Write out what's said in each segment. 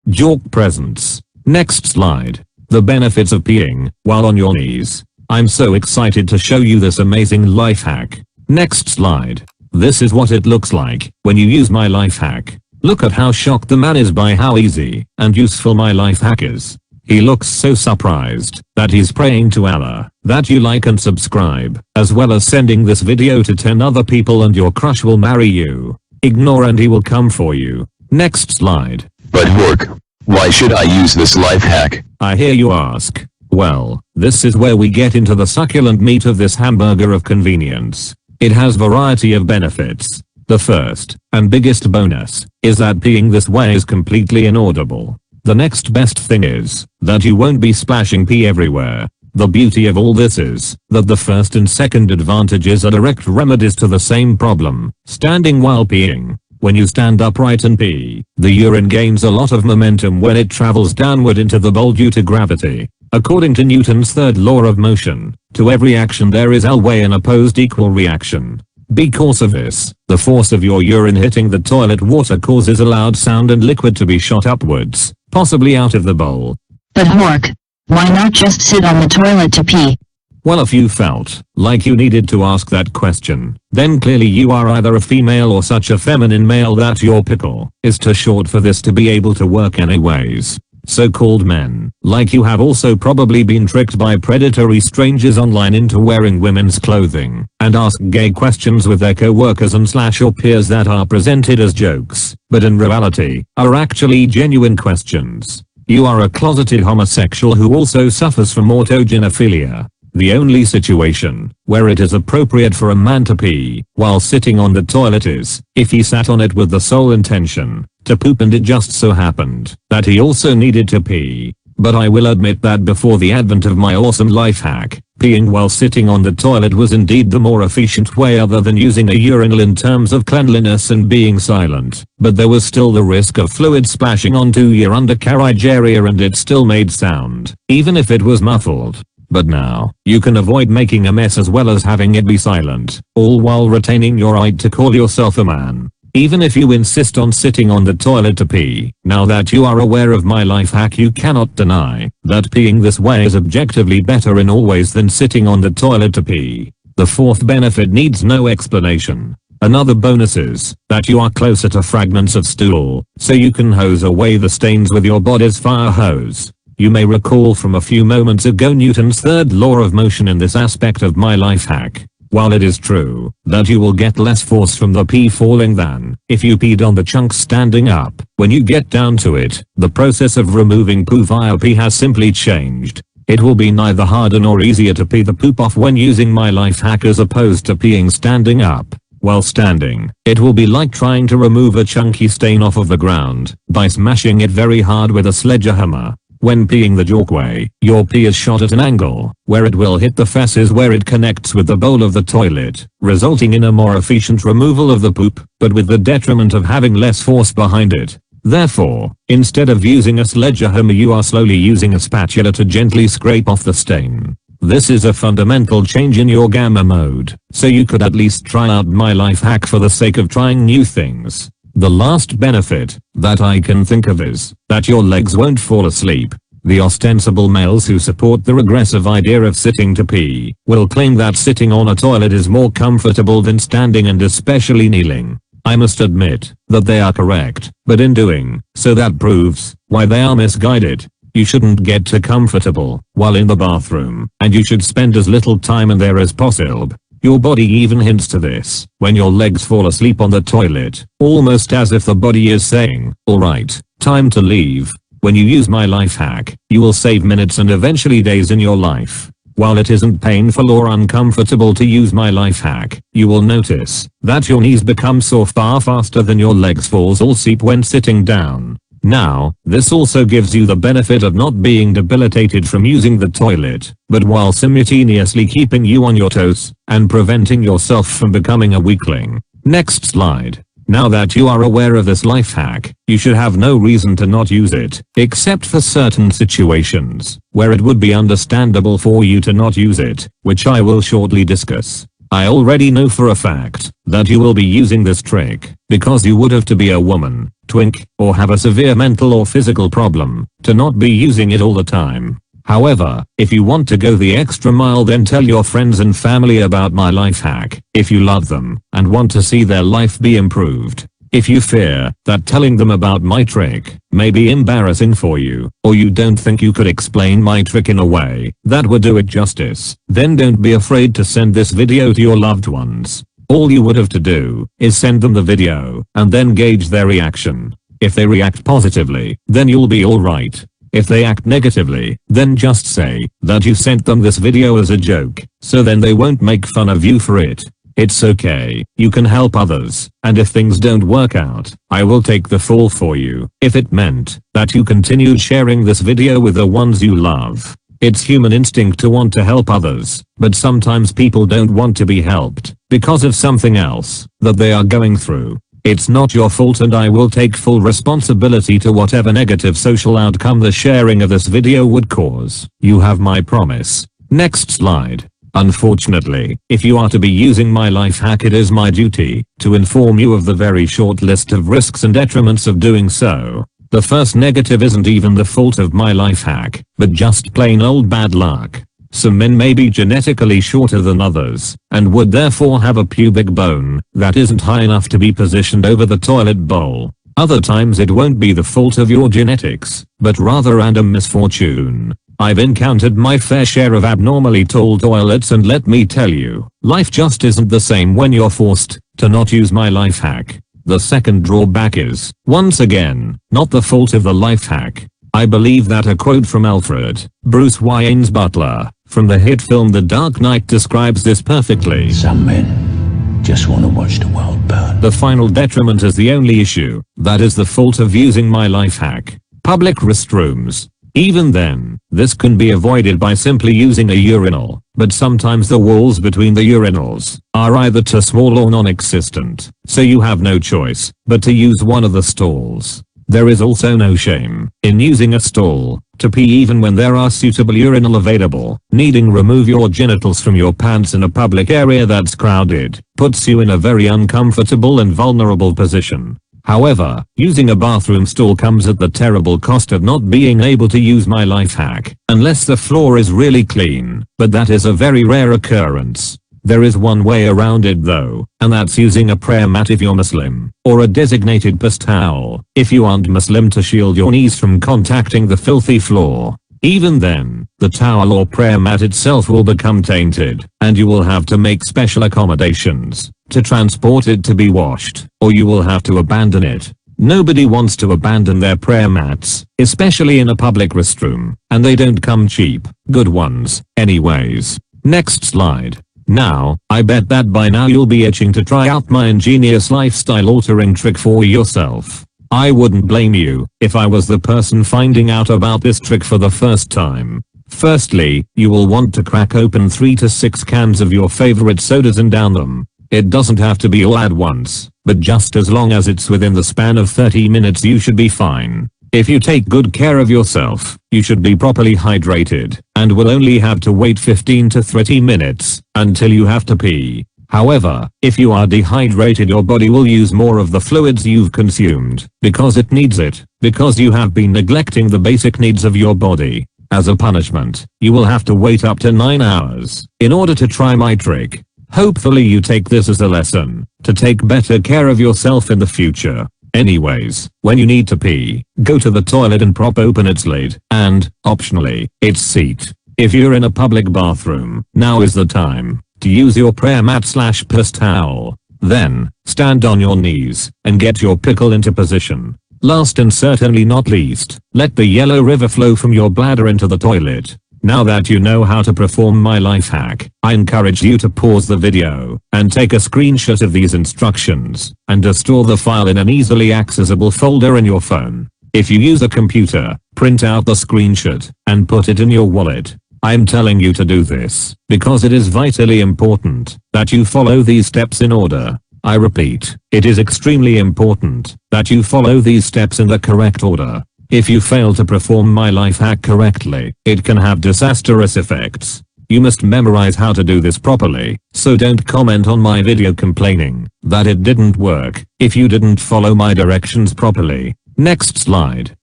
Jork presents. Next slide. The benefits of peeing while on your knees. I'm so excited to show you this amazing life hack. Next slide. This is what it looks like when you use my life hack. Look at how shocked the man is by how easy and useful my life hack is. He looks so surprised that he's praying to Allah that you like and subscribe, as well as sending this video to 10 other people, and your crush will marry you. Ignore and he will come for you. Next slide. But work. Why should I use this life hack? I hear you ask. Well, this is where we get into the succulent meat of this hamburger of convenience. It has variety of benefits. The first and biggest bonus is that peeing this way is completely inaudible. The next best thing is that you won't be splashing pee everywhere. The beauty of all this is that the first and second advantages are direct remedies to the same problem, standing while peeing. When you stand upright and pee, the urine gains a lot of momentum when it travels downward into the bowl due to gravity. According to Newton's third law of motion, to every action there is always an opposed equal reaction. Because of this, the force of your urine hitting the toilet water causes a loud sound and liquid to be shot upwards, possibly out of the bowl. But Hork, why not just sit on the toilet to pee? Well, if you felt like you needed to ask that question, then clearly you are either a female or such a feminine male that your pickle is too short for this to be able to work anyways. So-called men like you have also probably been tricked by predatory strangers online into wearing women's clothing and ask gay questions with their co-workers and / or peers that are presented as jokes, but in reality are actually genuine questions. You are a closeted homosexual who also suffers from autogenophilia. The only situation where it is appropriate for a man to pee while sitting on the toilet is if he sat on it with the sole intention to poop and it just so happened that he also needed to pee. But I will admit that before the advent of my awesome life hack, peeing while sitting on the toilet was indeed the more efficient way other than using a urinal in terms of cleanliness and being silent. But there was still the risk of fluid splashing onto your undercarriage area and it still made sound, even if it was muffled. But now, you can avoid making a mess as well as having it be silent, all while retaining your right to call yourself a man. Even if you insist on sitting on the toilet to pee, now that you are aware of my life hack, you cannot deny that peeing this way is objectively better in all ways than sitting on the toilet to pee. The fourth benefit needs no explanation. Another bonus is that you are closer to fragments of stool, so you can hose away the stains with your body's fire hose. You may recall from a few moments ago Newton's third law of motion in this aspect of my life hack. While it is true that you will get less force from the pee falling than if you peed on the chunks standing up, when you get down to it, the process of removing poo via pee has simply changed. It will be neither harder nor easier to pee the poop off when using my life hack as opposed to peeing standing up. While standing, it will be like trying to remove a chunky stain off of the ground by smashing it very hard with a sledgehammer. When peeing the Jork way, your pee is shot at an angle where it will hit the feces where it connects with the bowl of the toilet, resulting in a more efficient removal of the poop, but with the detriment of having less force behind it. Therefore, instead of using a sledgehammer, you are slowly using a spatula to gently scrape off the stain. This is a fundamental change in your gamma mode, so you could at least try out my life hack for the sake of trying new things. The last benefit that I can think of is that your legs won't fall asleep. The ostensible males who support the regressive idea of sitting to pee will claim that sitting on a toilet is more comfortable than standing and especially kneeling. I must admit that they are correct, but in doing so that proves why they are misguided. You shouldn't get too comfortable while in the bathroom, and you should spend as little time in there as possible. Your body even hints to this when your legs fall asleep on the toilet, almost as if the body is saying, alright, time to leave. When you use my life hack, you will save minutes and eventually days in your life. While it isn't painful or uncomfortable to use my life hack, you will notice that your knees become sore far faster than your legs falls asleep when sitting down. Now, this also gives you the benefit of not being debilitated from using the toilet, but while simultaneously keeping you on your toes and preventing yourself from becoming a weakling. Next slide. Now that you are aware of this life hack, you should have no reason to not use it, except for certain situations where it would be understandable for you to not use it, which I will shortly discuss. I already know for a fact that you will be using this trick because you would have to be a woman, twink, or have a severe mental or physical problem to not be using it all the time. However, if you want to go the extra mile, then tell your friends and family about my life hack if you love them and want to see their life be improved. If you fear that telling them about my trick may be embarrassing for you, or you don't think you could explain my trick in a way that would do it justice, then don't be afraid to send this video to your loved ones. All you would have to do is send them the video and then gauge their reaction. If they react positively, then you'll be alright. If they act negatively, then just say that you sent them this video as a joke, so then they won't make fun of you for it. It's okay, you can help others, and if things don't work out, I will take the fall for you if it meant that you continued sharing this video with the ones you love. It's human instinct to want to help others, but sometimes people don't want to be helped because of something else that they are going through. It's not your fault, and I will take full responsibility to whatever negative social outcome the sharing of this video would cause. You have my promise. Next slide. Unfortunately, if you are to be using my life hack, it is my duty to inform you of the very short list of risks and detriments of doing so. The first negative isn't even the fault of my life hack, but just plain old bad luck. Some men may be genetically shorter than others, and would therefore have a pubic bone that isn't high enough to be positioned over the toilet bowl. Other times it won't be the fault of your genetics, but rather random misfortune. I've encountered my fair share of abnormally tall toilets, and let me tell you, life just isn't the same when you're forced to not use my life hack. The second drawback is, once again, not the fault of the life hack. I believe that a quote from Alfred, Bruce Wayne's butler, from the hit film The Dark Knight describes this perfectly. Some men just want to watch the world burn. The final detriment is the only issue that is the fault of using my life hack. Public restrooms. Even then, this can be avoided by simply using a urinal, but sometimes the walls between the urinals are either too small or non-existent, so you have no choice but to use one of the stalls. There is also no shame in using a stall to pee even when there are suitable urinal available. Needing remove your genitals from your pants in a public area that's crowded puts you in a very uncomfortable and vulnerable position. However, using a bathroom stall comes at the terrible cost of not being able to use my life hack unless the floor is really clean, but that is a very rare occurrence. There is one way around it though, and that's using a prayer mat if you're Muslim, or a designated piss towel if you aren't Muslim, to shield your knees from contacting the filthy floor. Even then, the towel or prayer mat itself will become tainted, and you will have to make special accommodations to transport it to be washed, or you will have to abandon it. Nobody wants to abandon their prayer mats, especially in a public restroom, and they don't come cheap. Good ones, anyways. Next slide. Now, I bet that by now you'll be itching to try out my ingenious lifestyle altering trick for yourself. I wouldn't blame you if I was the person finding out about this trick for the first time. Firstly, you will want to crack open 3 to 6 cans of your favorite sodas and down them. It doesn't have to be all at once, but just as long as it's within the span of 30 minutes you should be fine. If you take good care of yourself, you should be properly hydrated, and will only have to wait 15 to 30 minutes until you have to pee. However, if you are dehydrated, your body will use more of the fluids you've consumed, because it needs it, because you have been neglecting the basic needs of your body. As a punishment, you will have to wait up to 9 hours in order to try my trick. Hopefully you take this as a lesson to take better care of yourself in the future. Anyways, when you need to pee, go to the toilet and prop open its lid, and, optionally, its seat. If you're in a public bathroom, now is the time to use your prayer mat / piss towel. Then, stand on your knees and get your pickle into position. Last and certainly not least, let the yellow river flow from your bladder into the toilet. Now that you know how to perform my life hack, I encourage you to pause the video and take a screenshot of these instructions and to store the file in an easily accessible folder in your phone. If you use a computer, print out the screenshot and put it in your wallet. I'm telling you to do this because it is vitally important that you follow these steps in order. I repeat, it is extremely important that you follow these steps in the correct order. If you fail to perform my life hack correctly, it can have disastrous effects. You must memorize how to do this properly, so don't comment on my video complaining that it didn't work if you didn't follow my directions properly. Next slide.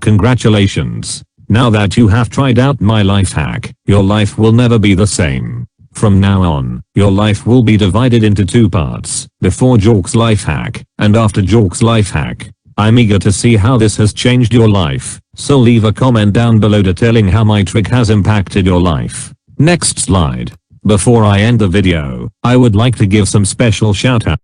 Congratulations. Now that you have tried out my life hack, your life will never be the same. From now on, your life will be divided into two parts, before Jork's life hack, and after Jork's life hack. I'm eager to see how this has changed your life, so leave a comment down below detailing how my trick has impacted your life. Next slide. Before I end the video, I would like to give some special shout out